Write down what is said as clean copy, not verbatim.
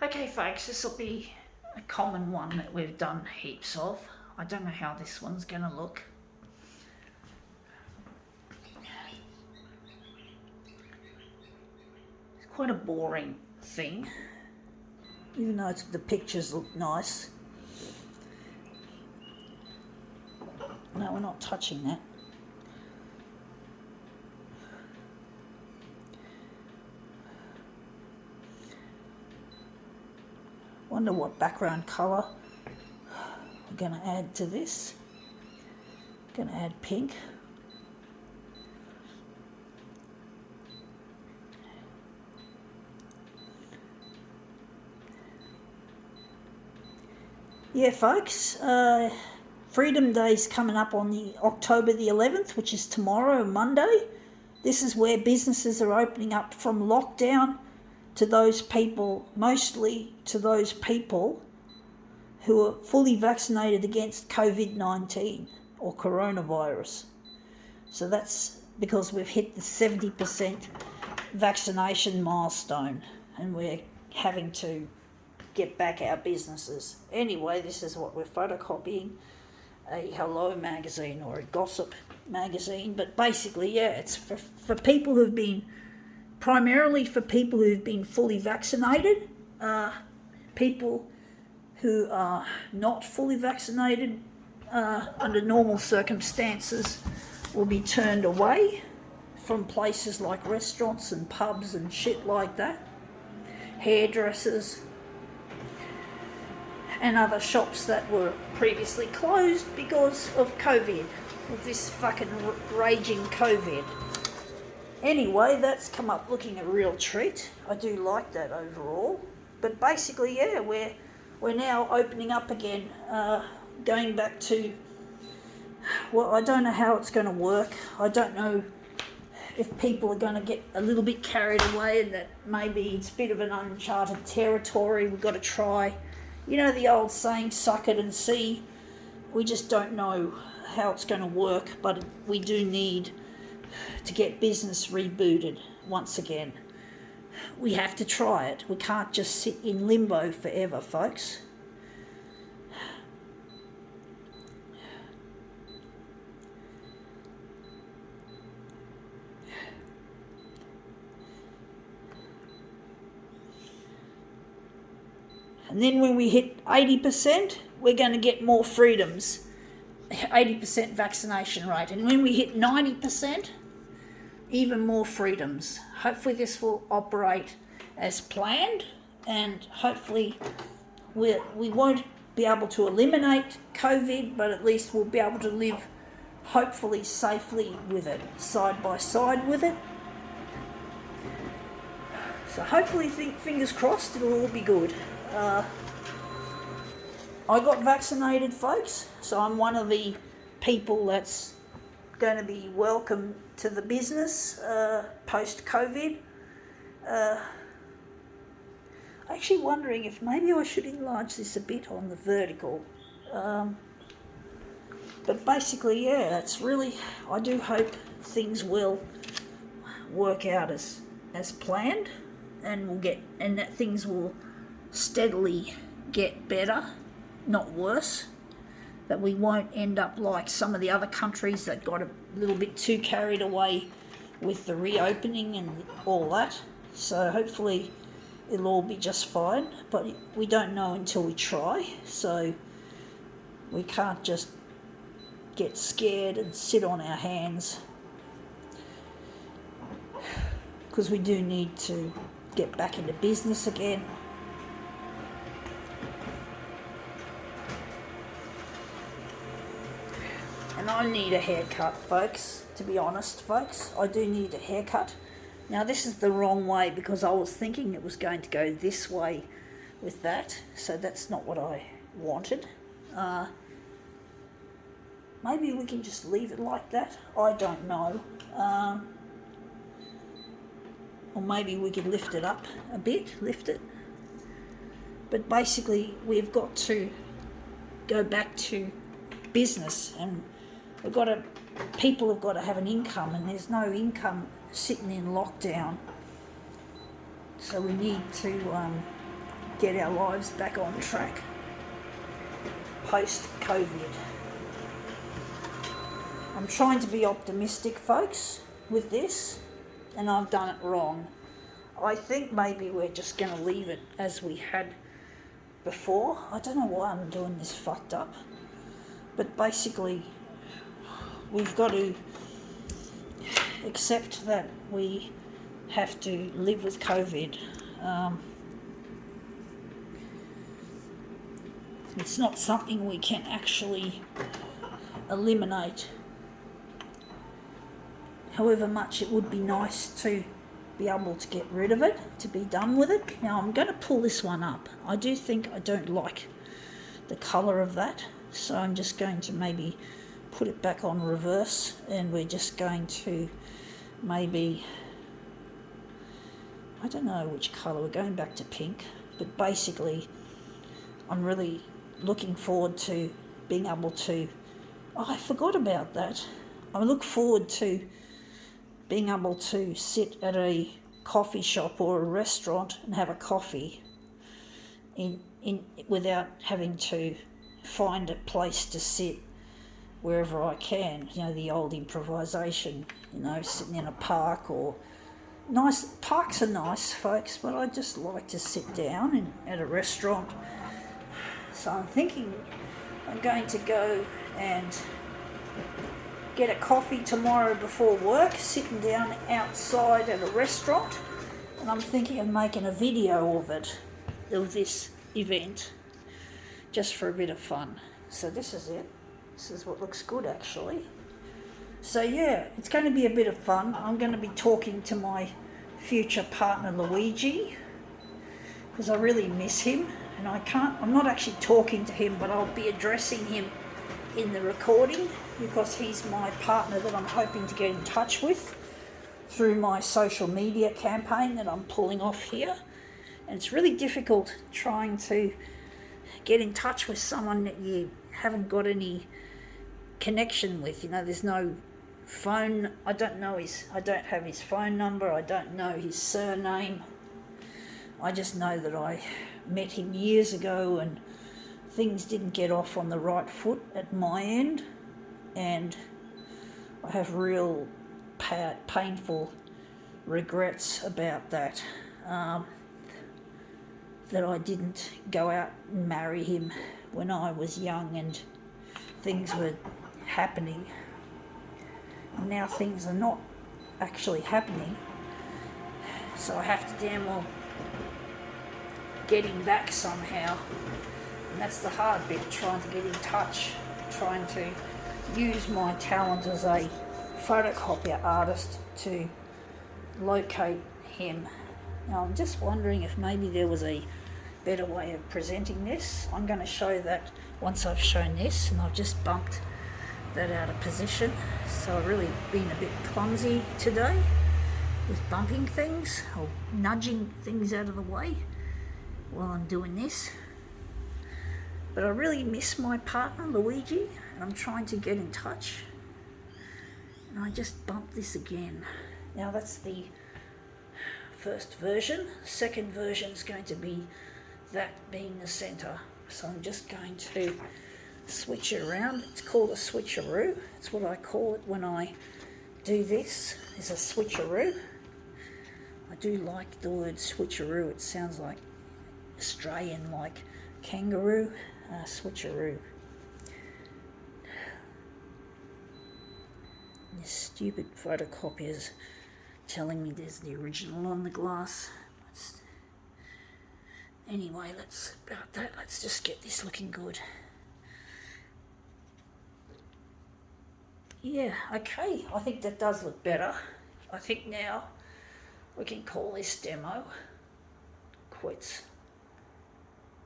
Okay folks, this will be a common one that we've done heaps of. I don't know how this one's going to look. It's quite a boring thing, even though the pictures look nice. No, we're not touching that. Wonder what background colour we're going to add to this. Going to add pink. Yeah, folks, Freedom Day's coming up on the October the 11th, which is tomorrow, Monday. This is where businesses are opening up from lockdown to those people, mostly to those people who are fully vaccinated against COVID-19 or coronavirus. So that's because we've hit the 70% vaccination milestone and we're having to get back our businesses. Anyway, this is what we're photocopying, a Hello magazine or a gossip magazine. But basically, yeah, it's for people who've been, primarily for people who've been fully vaccinated. People who are not fully vaccinated under normal circumstances will be turned away from places like restaurants and pubs and shit like that, hairdressers and other shops that were previously closed because of COVID, of this fucking raging COVID. Anyway, that's come up looking a real treat. I do like that overall. But basically, yeah, we're now opening up again, going back to, well, I don't know how it's going to work. I don't know if people are going to get a little bit carried away and that maybe it's a bit of an uncharted territory. We've got to try. You know the old saying, suck it and see. We just don't know how it's going to work, but we do need to get business rebooted once again. We have to try it. We can't just sit in limbo forever, folks. And then when we hit 80%, we're going to get more freedoms. 80% vaccination rate. And when we hit 90%, even more freedoms. Hopefully this will operate as planned, and hopefully we won't be able to eliminate COVID, but at least we'll be able to live hopefully safely with it, side by side with it. So hopefully, fingers crossed, it'll all be good. I got vaccinated, folks, so I'm one of the people that's going to be welcome to the business post-COVID. Actually wondering if maybe I should enlarge this a bit on the vertical. But basically, yeah, it's really, I do hope things will work out as planned, and that things will steadily get better, not worse. That we won't end up like some of the other countries that got a little bit too carried away with the reopening and all that. So hopefully it'll all be just fine, but we don't know until we try. So we can't just get scared and sit on our hands, because we do need to get back into business again. And I need a haircut, folks, to be honest, folks. I do need a haircut. Now, this is the wrong way because I was thinking it was going to go this way with that. So that's not what I wanted. Maybe we can just leave it like that. I don't know. Or maybe we could lift it up a bit, lift it. But basically, we've got to go back to business, and people have got to have an income, and there's no income sitting in lockdown. So we need to get our lives back on track post-COVID. I'm trying to be optimistic, folks, with this, and I've done it wrong. I think maybe we're just going to leave it as we had before. I don't know why I'm doing this fucked up, but basically we've got to accept that we have to live with COVID. It's not something we can actually eliminate. However much it would be nice to be able to get rid of it, to be done with it. Now I'm going to pull this one up. I do think I don't like the colour of that, so I'm just going to maybe put it back on reverse, and we're just going to maybe, I don't know which colour, we're going back to pink, but basically I'm really looking forward to being able to, oh, I forgot about that. I look forward to being able to sit at a coffee shop or a restaurant and have a coffee in without having to find a place to sit wherever I can. You know, the old improvisation, you know, sitting in a park or nice. Parks are nice, folks, but I just like to sit down at a restaurant. So I'm thinking I'm going to go and get a coffee tomorrow before work, sitting down outside at a restaurant, and I'm thinking of making a video of it, of this event, just for a bit of fun. So this is it. This is what looks good, actually. So yeah, it's going to be a bit of fun. I'm going to be talking to my future partner Luigi, because I really miss him, and I'm not actually talking to him, but I'll be addressing him in the recording, because he's my partner that I'm hoping to get in touch with through my social media campaign that I'm pulling off here. And it's really difficult trying to get in touch with someone that you haven't got any connection with. You know, there's no phone. I don't have his phone number. I don't know his surname. I just know that I met him years ago and things didn't get off on the right foot at my end, and I have real painful regrets about that, that I didn't go out and marry him when I was young and things were happening. Now things are not actually happening, so I have to damn well get him back somehow. And that's the hard bit, trying to get in touch, trying to use my talent as a photocopier artist to locate him. Now I'm just wondering if maybe there was a better way of presenting this. I'm going to show that once I've shown this, and I've just bumped that out of position. So I've really been a bit clumsy today with bumping things or nudging things out of the way while I'm doing this. But I really miss my partner Luigi, and I'm trying to get in touch. And I just bumped this again. Now that's the first version. Second version is going to be that being the center. So I'm just going to switch it around. It's called a switcheroo. That's what I call it when I do this, is a switcheroo. I do like the word switcheroo. It sounds like Australian, like kangaroo. Switcheroo. This stupid photocopier's telling me there's the original on the glass. Anyway, let's just get this looking good. Yeah, okay, I think that does look better. I think now we can call this demo quits.